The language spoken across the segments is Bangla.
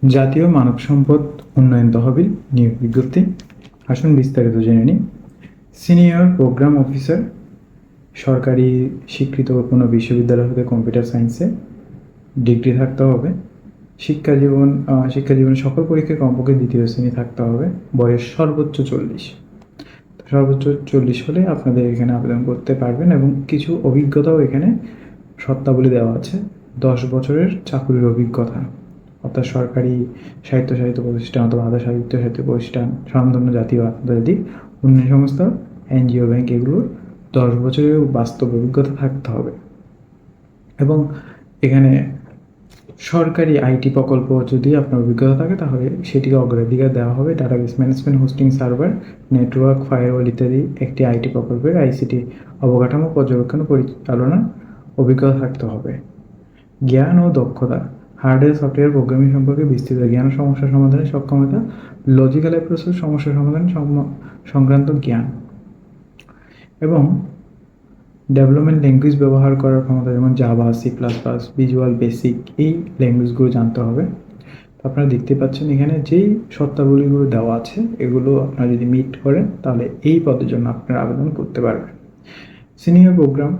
জাতীয় মানব সম্পদ উন্নয়ন তহবিল নিয়োগ বিজ্ঞপ্তি। আসুন বিস্তারিত জেনে নিই। সিনিয়র প্রোগ্রাম অফিসার, সরকারি স্বীকৃত কোনো বিশ্ববিদ্যালয় হতে কম্পিউটার সায়েন্সে ডিগ্রি থাকতে হবে। শিক্ষাজীবন সকল পরীক্ষায় কমপক্ষে দ্বিতীয় শ্রেণী থাকতে হবে। বয়স সর্বোচ্চ 40। সর্বোচ্চ 40 হলে আপনাদের এখানে আবেদন করতে পারবেন এবং কিছু অভিজ্ঞতাও এখানে শর্তাবলী দেওয়া আছে। 10 বছরের চাকুরির অভিজ্ঞতা, অর্থাৎ সরকারি সাহিত্য প্রতিষ্ঠান অথবা আধা সাহিত্য প্রতিষ্ঠান, স্বনামধন্য জাতীয় আন্তর্জাতিক উন্নয়ন সংস্থা, এনজিও, ব্যাংক, এগুলোর 10 বছরের বাস্তব অভিজ্ঞতা থাকতে হবে। এবং এখানে সরকারি আইটি প্রকল্প যদি আপনার অভিজ্ঞতা থাকে তাহলে সেটিকে অগ্রাধিকার দেওয়া হবে। Database management, hosting, server, network, firewall ইত্যাদি একটি আইটি প্রকল্পের আইসিটি অবকাঠামো পর্যবেক্ষণ পরিচালনার অভিজ্ঞতা থাকতে হবে। জ্ঞান ও দক্ষতা, হার্ডওয়্যার সফটওয়্যার প্রোগ্রামিং সম্পর্কে বিস্তৃত জ্ঞান, সমস্যা সমাধানের সক্ষমতা, লজিক্যাল অ্যাপ্রোচের সমস্যা সমাধান সংক্রান্ত জ্ঞান এবং ডেভেলপমেন্ট ল্যাঙ্গুয়েজ ব্যবহার করার ক্ষমতা, যেমন জাভা, C++, ভিজুয়াল বেসিক, এই ল্যাঙ্গুয়েজগুলো জানতে হবে। তো আপনারা দেখতে পাচ্ছেন এখানে যেই শর্তাবলীগুলো দেওয়া আছে এগুলো আপনারা যদি মিট করেন তাহলে এই পদের জন্য আপনারা আবেদন করতে পারবেন। সিনিয়র প্রোগ্রাম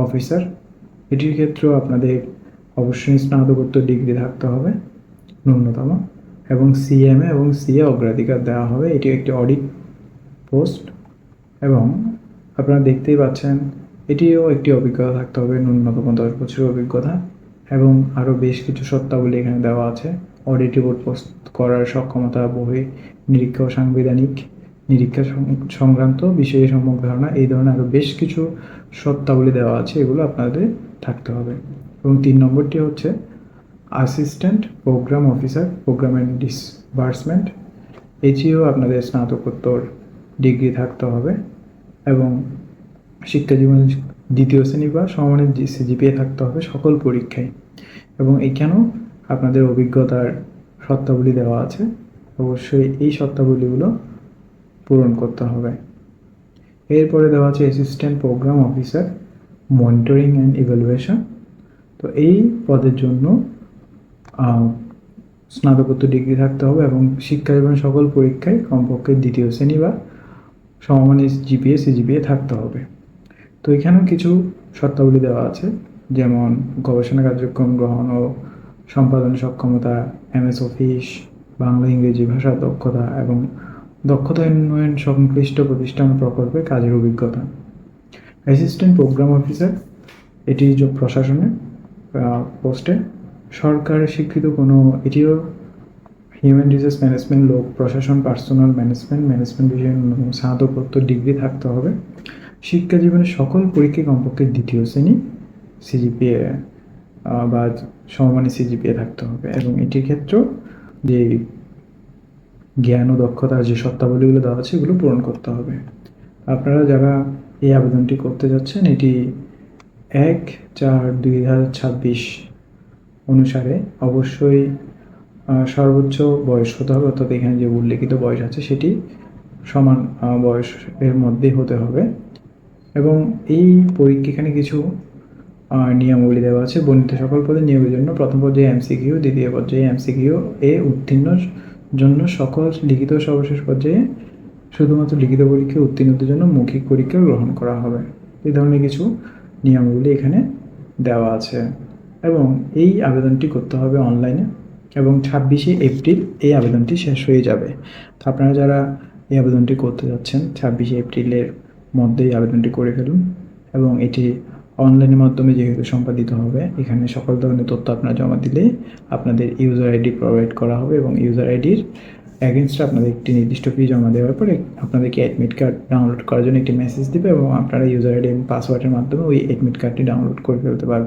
অফিসার, এটির ক্ষেত্রেও আপনাদের অবশ্যই স্নাতকোত্তর ডিগ্রি থাকতে হবে ন্যূনতম, এবং CMA এবং CA অগ্রাধিকার দেওয়া হবে। এটি একটি অডিট পোস্ট এবং আপনারা দেখতেই পাচ্ছেন এটিও একটি অভিজ্ঞতা থাকতে হবে, ন্যূনতম 10 বছরের অভিজ্ঞতা, এবং আরও বেশ কিছু শর্তাবলী এখানে দেওয়া আছে। অডিট রিপোর্ট প্রস্তুত করার সক্ষমতা, বহি নিরীক্ষা ও সাংবিধানিক নিরীক্ষা সংক্রান্ত বিষয়ে সম্যক ধারণা, এই ধরনের আরও বেশ কিছু শর্তাবলী দেওয়া আছে, এগুলো আপনাদের থাকতে হবে। এবং 3 নম্বরটি হচ্ছে assistant programme officer, programme and disbursement, এটিও আপনাদের স্নাতকোত্তর ডিগ্রি থাকতে হবে এবং শিক্ষাজীবন দ্বিতীয় শ্রেণী বা সমমানের CGPA থাকতে হবে সকল পরীক্ষায়। এবং এখানেও আপনাদের অভিজ্ঞতার শর্তাবলী দেওয়া আছে, অবশ্যই এই শর্তাবলীগুলো পূরণ করতে হবে। এরপরে দেওয়া আছে assistant programme officer, monitoring and evaluation. তো এই পদের জন্য স্নাতকোত্তর ডিগ্রি থাকতে হবে এবং শিক্ষাজীবনের সকল পরীক্ষায় কমপক্ষে দ্বিতীয় শ্রেণী বা সমমানের CGPA থাকতে হবে। তো এখানেও কিছু শর্তাবলী দেওয়া আছে, যেমন গবেষণা কার্যক্রম গ্রহণ ও সম্পাদনের সক্ষমতা, MS অফিস, বাংলা ইংরেজি ভাষার দক্ষতা এবং দক্ষতা উন্নয়ন সংশ্লিষ্ট প্রতিষ্ঠান প্রকল্পে কাজের অভিজ্ঞতা। অ্যাসিস্ট্যান্ট প্রোগ্রাম অফিসার, এটি প্রশাসনের পোস্টে সরকার স্বীকৃত কোনো, এটিও হিউম্যান রিসোর্স ম্যানেজমেন্ট, লোক প্রশাসন, পার্সোনাল ম্যানেজমেন্ট বিষয়ে স্নাতকোত্তর ডিগ্রি থাকতে হবে। শিক্ষা জীবনের সকল পরীক্ষায় কমপক্ষে দ্বিতীয় শ্রেণী CGPA বা সমমানের CGPA থাকতে হবে এবং এটির ক্ষেত্রেও যে জ্ঞান ও দক্ষতার যে শর্তাবলীগুলো দেওয়া আছে এগুলো পূরণ করতে হবে। আপনারা যারা এই আবেদনটি করতে যাচ্ছেন এটি 1/4/2026 অনুসারে অবশ্যই সর্বোচ্চ বয়স হতে হবে, অর্থাৎ এখানে যে উল্লেখিত বয়স আছে সেটি সমান বয়সের মধ্যেই হতে হবে। এবং এই পরীক্ষা এখানে কিছু নিয়মাবলী দেওয়া আছে। বর্ণিত সকল পদে নিয়োগের জন্য প্রথম পর্যায়ে MCQ, দ্বিতীয় পর্যায়ে MCQ এ উত্তীর্ণ জন্য সকল লিখিত, সর্বশেষ পর্যায়ে শুধুমাত্র লিখিত পরীক্ষায় উত্তীর্ণদের জন্য মৌখিক পরীক্ষা গ্রহণ করা হবে। এই ধরনের কিছু নিয়মাবলী এখানে দেওয়া আছে এবং এই আবেদনটি করতে হবে অনলাইনে এবং 26শে এপ্রিল এই আবেদনটি শেষ হয়ে যাবে। তো আপনারা যারা এই আবেদনটি করতে যাচ্ছেন 26শে এপ্রিলের মধ্যেই আবেদনটি করে ফেলুন এবং এটি অনলাইনের মাধ্যমে যেহেতু সম্পাদিত হবে, এখানে সকল ধরনের তথ্য আপনারা জমা দিলে আপনাদের ইউজার আইডি প্রোভাইড করা হবে এবং ইউজার আইডির অ্যাগেনস্টে আপনাদের একটি নির্দিষ্ট ফি জমা দেওয়ার পরে আপনাদেরকে অ্যাডমিট কার্ড ডাউনলোড করার জন্য একটি মেসেজ দেবে এবং আপনারা ইউজার আইডি এবং পাসওয়ার্ডের মাধ্যমে ওই অ্যাডমিট কার্ডটি ডাউনলোড করে ফেলতে পারবেন।